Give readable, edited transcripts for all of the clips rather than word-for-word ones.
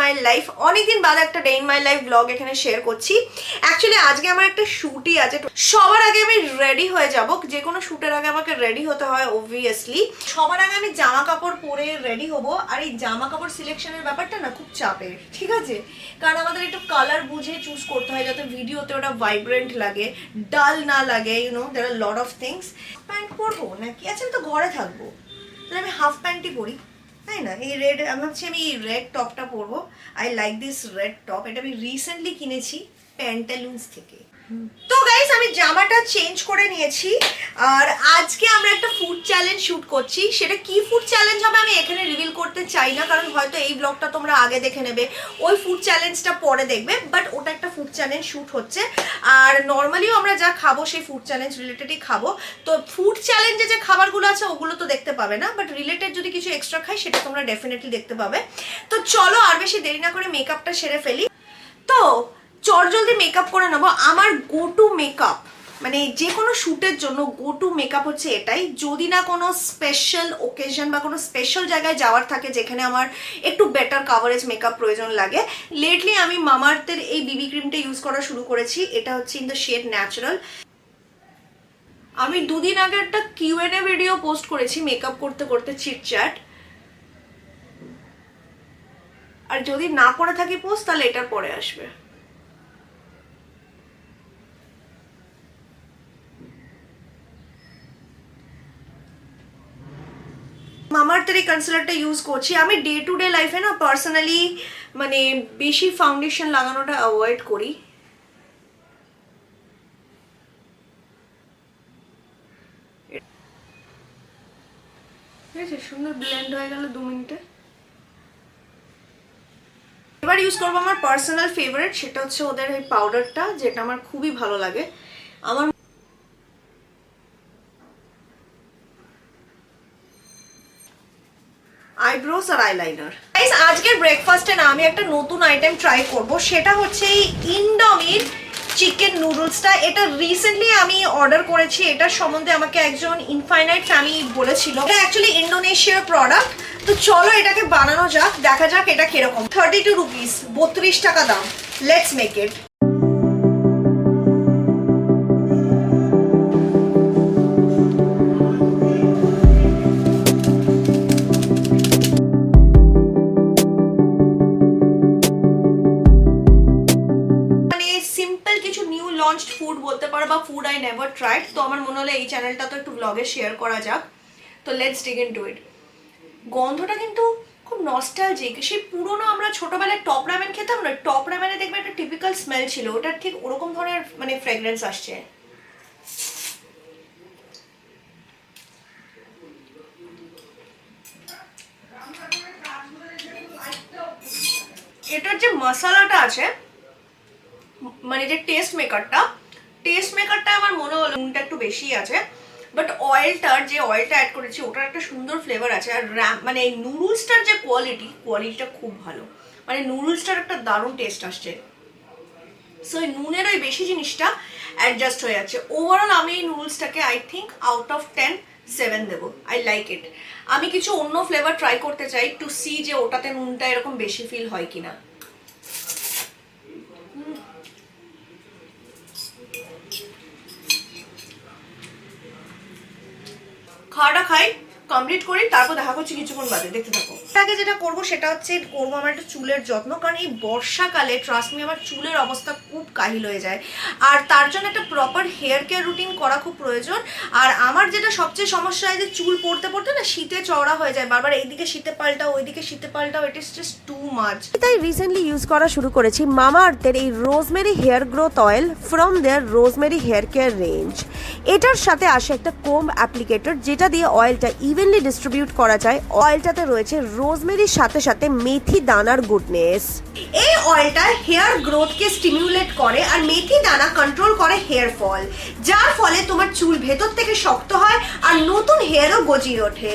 My life. অনেকদিন বাদে একটা day in my life blog এখানে শেয়ার করছি। অ্যাকচুয়ালি আজকে আমার একটা শ্যুটই আছে। সবার আগে আমি রেডি হয়ে যাব, যে কোনো শ্যুটের আগে আমাকে রেডি হতে হয় অবভিয়াসলি। সবার আগে আমি জামা কাপড় পরে রেডি হব। আর এই জামা কাপড় সিলেকশনের ব্যাপারটা না খুব চাপের, ঠিক আছে? কারণ আমাদের একটু কালার বুঝে চুজ করতে হয় যাতে ভিডিওতে ওটা ভাইব্রেন্ট লাগে, ডাল না লাগে। You know, there are lot of things. Pant পরবো নাকি? আচ্ছা, আমি তো ঘরে থাকবো, তাহলে আমি হাফ প্যান্টই পরি, তাই না? এই রেড, আমি ভাবছি আমি এই রেড টপটা পরবো। I like this red top. এটা আমি রিসেন্টলি কিনেছি প্যান্টালুন্স থেকে। তো গাইস, আমি জামাটা চেঞ্জ করে নিয়েছি আর আজকে আমরা একটা ফুড চ্যালেঞ্জ শুট করছি। সেটা কি ফুড চ্যালেঞ্জ হবে আমি এখানে রিভিল করতে চাই না, কারণ হয়তো এই ব্লগটা তোমরা আগে দেখে নেবে, ওই ফুড চ্যালেঞ্জটা পরে দেখবে। বাট ওটা একটা ফুড চ্যালেঞ্জ শুট হচ্ছে। আর নর্মালিও আমরা যা খাবো সেই ফুড চ্যালেঞ্জ রিলেটেডই খাবো। তো ফুড চ্যালেঞ্জে যে খাবারগুলো আছে ওগুলো তো দেখতে পাবে না, বাট রিলেটেড যদি কিছু এক্সট্রা খাই সেটা তোমরা ডেফিনেটলি দেখতে পাবে। তো চলো আর বেশি দেরি না করে মেকআপটা সেরে ফেলি। তো চটজলদি মেকআপ করে নেবো। আমার গো টু মেকআপ, মানে যে কোনো শ্যুটের জন্য গো টু মেকআপ হচ্ছে এটাই। যদি না কোনো স্পেশাল ওকেশন বা কোনো স্পেশাল জায়গায় যাওয়ার থাকে যেখানে আমার একটু বেটার কাভারেজ মেকআপ প্রয়োজন লাগে। লেটলি আমি মামাআর্থের এই বিবি ক্রিমটা ইউজ করা শুরু করেছি। এটা হচ্ছে ইন দ্য শেড ন্যাচারাল। আমি দুদিন আগে একটা কিউএনএ ভিডিও পোস্ট করেছি মেকআপ করতে করতে চিটচ্যাট। আর যদি না করে থাকি পোস্ট, তাহলে এটার পরে আসবে। মামাআর্থের এই কনসিলারটা ইউজ করছি। আমি ডে টু ডে লাইফে না পার্সোনালি মানে বেশি ফাউন্ডেশন লাগানোটা অ্যাভয়েড করি। সুন্দর ব্লেন্ড হয়ে গেল 2 মিনিটে। এবার ইউজ করবো আমার পার্সোনাল ফেভারিট, সেটা হচ্ছে ওদের এই পাউডারটা, যেটা আমার খুবই ভালো লাগে। আমার আইব্রোস আর আইলাইনার। গাইস, আজকের ব্রেকফাস্টে না আমি একটা নতুন আইটেম ট্রাই করব। সেটা হচ্ছে এই ইনডমির চিকেন নুডলসটা। এটা রিসেন্টলি আমি অর্ডার করেছি। এটার সম্বন্ধে আমাকে একজন ইনফাইনাইট ফ্যামিলি বলেছিল। এটা অ্যাকচুয়ালি ইন্দোনেশিয়ার প্রোডাক্ট। তো চলো এটাকে বানানো যাক, দেখা যাক এটা কিরকম। 32 রুপিস, 32 টাকা দাম। Let's make it. ফুড বলতে পারো বা ফুড আই নেভার ট্রাইড। তো আমার মনে হলো এই চ্যানেলটা তো একটু ব্লগে শেয়ার করা যাক। তো লেটস ডিগ ইনটু ইট। গন্ধটা কিন্তু খুব নস্টালজিক। সেই পুরোনো আমরা ছোটবেলায় টপ রামেন খেতাম না, টপ রামেনে দেখবে একটা টিপিক্যাল স্মেল ছিল, ওটার ঠিক ওরকম ধরনের মানে ফ্রেগরেন্স আসছে। এটার যে মশলাটা আছে, মানে যে টেস্ট মেকারটা আমার মনে হলো নুনটা একটু বেশি আছে। বাট অয়েলটার যে অয়েলটা অ্যাড করেছি ওটার একটা সুন্দর ফ্লেভার আছে। আর মানে এই নুডলসটার যে কোয়ালিটিটা খুব ভালো। মানে নুডলসটার একটা দারুণ টেস্ট আসছে। সো এই নুনের ওই বেশি জিনিসটা অ্যাডজাস্ট হয়ে যাচ্ছে। ওভারঅল আমি এই নুডলসটাকে আই থিঙ্ক আউট অফ 10 7 দেবো। I like it. আমি কিছু অন্য ফ্লেভার ট্রাই করতে চাই টু সি যে ওটাতে নুনটা এরকম বেশি ফিল হয় কিনা। খাওয়াটা খাই, কমপ্লিট করি, তারপর দেখা করছি কিছুক্ষণ বাদে। দেখতে থাকো। আগে যেটা করবো সেটা হচ্ছে করবো আমার একটা চুলের যত্ন। কারণ এই বর্ষাকালে ট্রাস্ট মি আমার চুলের অবস্থা খুব কাহিল হয়ে যায়। আর তার জন্য একটা প্রপার হেয়ার কেয়ার রুটিন করা খুব প্রয়োজন। আর আমার যেটা সবচেয়ে সমস্যা হয় যে চুল পড়তে পড়তে না শীতে চওড়া হয়ে যায়, বারবার এইদিকে শীতে পাল্টাও ওইদিকে শীতে পাল্টাও। It is just too much. তাই রিসেন্টলি ইউজ করা শুরু করেছি মামাআর্থের এই rosemary hair growth oil from their rosemary hair care range. এটার সাথে আসে একটা কোম্ব অ্যাপ্লিকেটর, যেটা দিয়ে অয়েলটা ইভেনলি ডিস্ট্রিবিউট করা যায়। অয়েলটাতে রয়েছে রোজমেরির সাথে সাথে মেথি দানার গুডনেস। এই অয়েলটা হেয়ার গ্রোথকে স্টিমিউলেট করে আর মেথি দানা কন্ট্রোল করে হেয়ার ফল, যার ফলে তোমার চুল ভেতর থেকে শক্ত হয় আর নতুন হেয়ারও গজিয়ে ওঠে।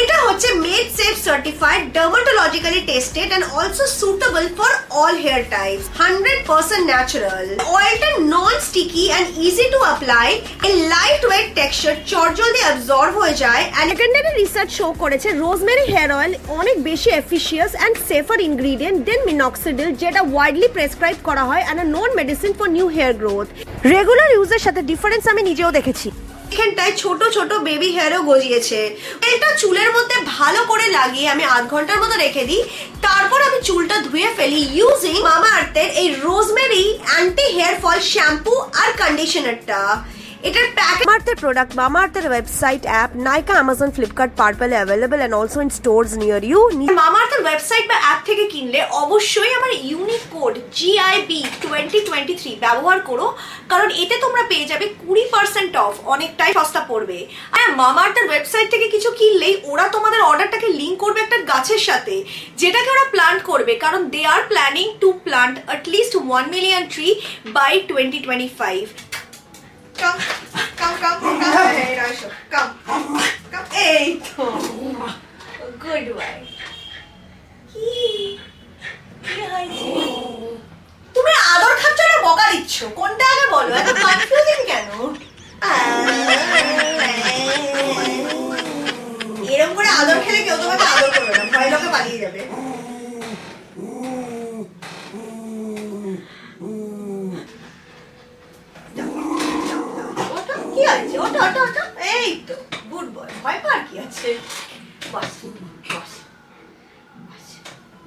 এটা হচ্ছে made safe certified, dermatologically tested and and also suitable for all hair types. 100% natural. Oilটা non-sticky and easy to apply. A lightweight texture চটজলদি absorb হয়ে যায়. And secondary research show করেছে rosemary hair oil অনেক বেশি efficacious and safer ingredient than minoxidil, যেটা widely prescribed করা হয় and a known medicine for new hair growth. Regular use এর সাথে ডিফারেন্স আমি নিজেও দেখেছি। এখানটায় ছোট ছোট বেবি হেয়ারও গজিয়েছে। এটা চুলের মধ্যে ভালো করে লাগিয়ে আমি আধ ঘন্টার মতো রেখে দিই, তারপর আমি চুলটা ধুয়ে ফেলি ইউজিং মামাআর্থের এই rosemary anti hair fall shampoo আর কন্ডিশনারটা। এটার প্যাকেট মামাআর্থের প্রোডাক্ট, মামাআর্থের website, app, Nykaa, Amazon, Flipkart, পার্পলে available and also in stores near you. মামাআর্থের ওয়েবসাইট বা অ্যাপ থেকে কিনলে অবশ্যই আমার ইউনিক কোড GIB2023 ব্যবহার করো, কারণ এতে তোমরা পেয়ে যাবে 20% অফ, অনেকটাই সস্তা পড়বে। আর মামাআর্থের ওয়েবসাইট থেকে কিছু কিনলেই ওরা তোমাদের অর্ডারটাকে লিংক করবে একটা গাছের সাথে, যেটাকে ওরা প্ল্যান্ট করবে, কারণ they are planning to plant at least 1 million tree by 2025। Come. Hey, Rasha, come. Hey, good boy. তুমি আদর খাচ্ছ না বকা দিচ্ছ, কোনটা আগে বলো? এত কনফিউজিং কেন? এরকম করে আদর খেলে কেউ তোমাকে আদর করবে না, ভয় লোকে পালিয়ে যাবে। কি আছে? ওটা এই তো গুড বয়, ভয় পার কি আছে? বাস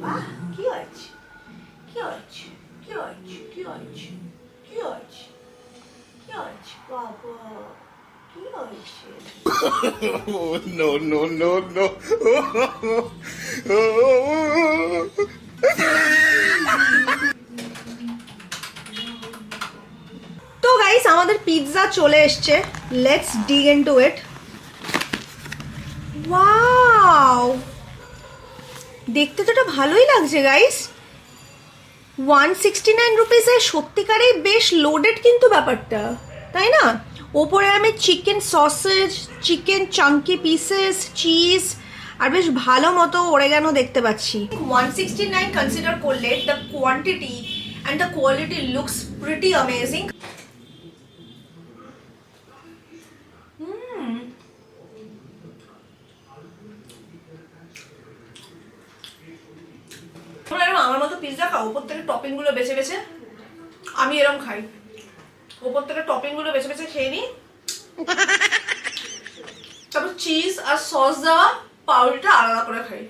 বাহ, কি আছে? বাবা কি হয়েছে? No. তো গাইস, আমাদের পিৎজা চলে এসছে। Let's dig into it. Wow, দেখতে তো এটা ভালোই লাগছে গাইস। 169 রুপিসে সত্যিকারেই বেশ লোডেড কিন্তু ব্যাপারটা, তাই না? ওপরে আমি chicken sausage, chicken chunky pieces, cheese আর বেশ ভালো মতো ওরেগানো দেখতে পাচ্ছি। 169 কনসিডার করলে the quantity and the quality looks pretty amazing. আমার মতো পিৎজা খাও, ওপর থেকে টপিং গুলো বেছে বেছে। আমি এরকম খাই, ওপর থেকে টপিং গুলো বেছে বেছে খেয়ে নিই, তারপর চিজ আর সস দেওয়া পাউরুটিটা আলাদা করে খাই।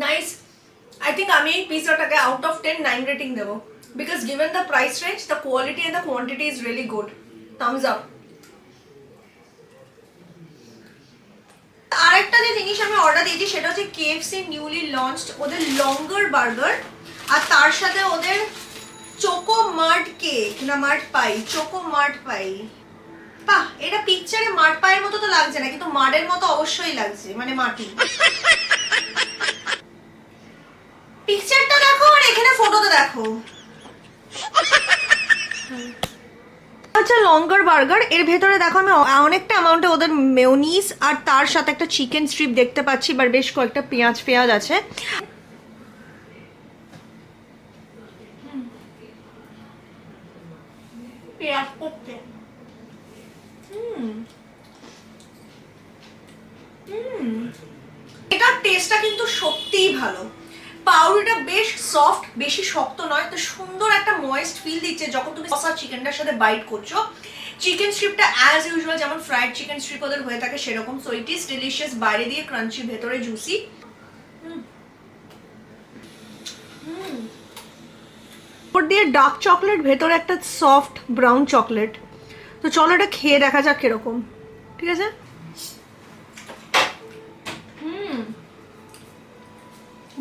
নাইস। আই থিঙ্ক আমি এই পিৎজাটাকে আউট অফ 10 9 রেটিং দেবো, because given the price range, the quality and the quantity is really good. Thumbs up. আরেকটা যে জিনিস আমি অর্ডার দিয়েছি সেটা হচ্ছে KFC নিউলি লঞ্চড ওদের লঙ্গার বার্গার, আর তার সাথে ওদের চোকো মার্ট কেক না মার্ট পাই, চোকো মার্ট পাই। বাহ, এটা পিকচারে মার্ট পাইয়ের মতো তো লাগছে না, কিন্তু মার্টের মতো অবশ্যই লাগছে, মানে মাটি। পিকচারটা দেখো আর এখানে ফটোটা দেখো। আচ্ছা, লঙ্গার বার্গার, এর ভেতরে দেখো আমি অনেকটা অ্যামাউন্টে ওদের মেয়োনিজ আর তার সাথে একটা চিকেন স্ট্রিপ দেখতে পাচ্ছি, বা বেশ কয়েকটা পেঁয়াজ আছে। এটার টেস্টটা কিন্তু সত্যিই ভালো। পাউরুটিটা বেশ সফট, বেশি শক্ত নয়, তো সুন্দর একটা ময়েস্ট ফিল দিচ্ছে যখন তুমি সস আর চিকেনটার সাথে বাইট করছো। চিকেন স্ট্রিপটা অ্যাজ ইউজুয়াল যেমন ফ্রাইড চিকেন স্ট্রিপ ওদের হয়ে থাকে সেরকম, সো ইট ইজ ডিলিশিয়াস, বাইরে দিয়ে ক্রাঞ্চি, ভেতরে জুসি। উপর দিয়ে ডার্ক চকলেট, ভেতরে একটা সফট ব্রাউন চকলেট। তো চলো এটা খেয়ে দেখা যাক কিরকম, ঠিক আছে?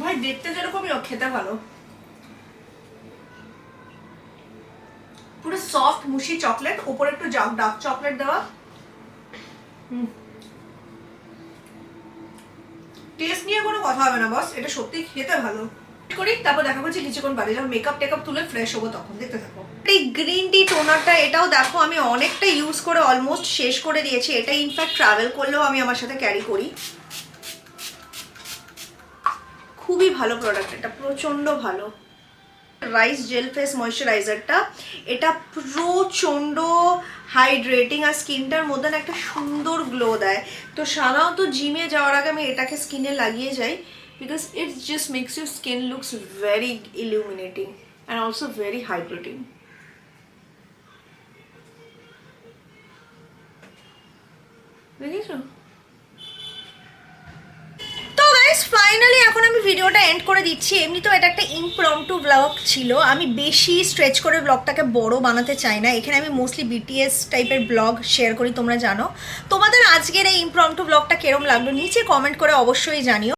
ভাই দেখতে যেরকমই খেতে ভালো, পুরো সফট মুশি চকলেট, উপরে একটু ডার্ক চকলেট দেওয়া। টেস্ট নিয়ে কোনো কথা হবে না বস, এটা সত্যি খেতে ভালো। করি, তারপর দেখা করছি কিছুক্ষণ বাদে যখন মেকআপ টেকআপ তুলে ফ্রেশ হবো তখন। দেখতে থাকো। এই গ্রিন টি টোনারটা, এটাও দেখো আমি অনেকটা ইউজ করে অলমোস্ট শেষ করে দিয়েছি। এটা ইনফ্যাক্ট ট্রাভেল করলেও আমি আমার সাথে ক্যারি করি। খুবই ভালো প্রোডাক্ট, এটা প্রচন্ড ভালো। রাইস জেল ফেস ময়শ্চারাইজারটা, এটা প্রচন্ড হাইড্রেটিং আর স্কিনটার মধ্যে একটা সুন্দর গ্লো দেয়। তো সাধারণত জিমে যাওয়ার আগে আমি এটাকে স্কিনে লাগিয়ে যাই, because it just makes your skin looks very illuminating and also very hydrating. দেখেছো? ফাইনালি এখন আমি ভিডিওটা এন্ড করে দিচ্ছি। এমনি তো এটা একটা ইমপ্রম্পটু ব্লগ ছিল, আমি বেশি স্ট্রেচ করে ব্লগটাকে বড় বানাতে চাই না। এখানে আমি মোস্টলি বিটিএস টাইপের ব্লগ শেয়ার করি, তোমরা জানো। তোমাদের আজকের এই ইমপ্রম্পটু ব্লগটা কেরম লাগলো নিচে কমেন্ট করে অবশ্যই জানিও।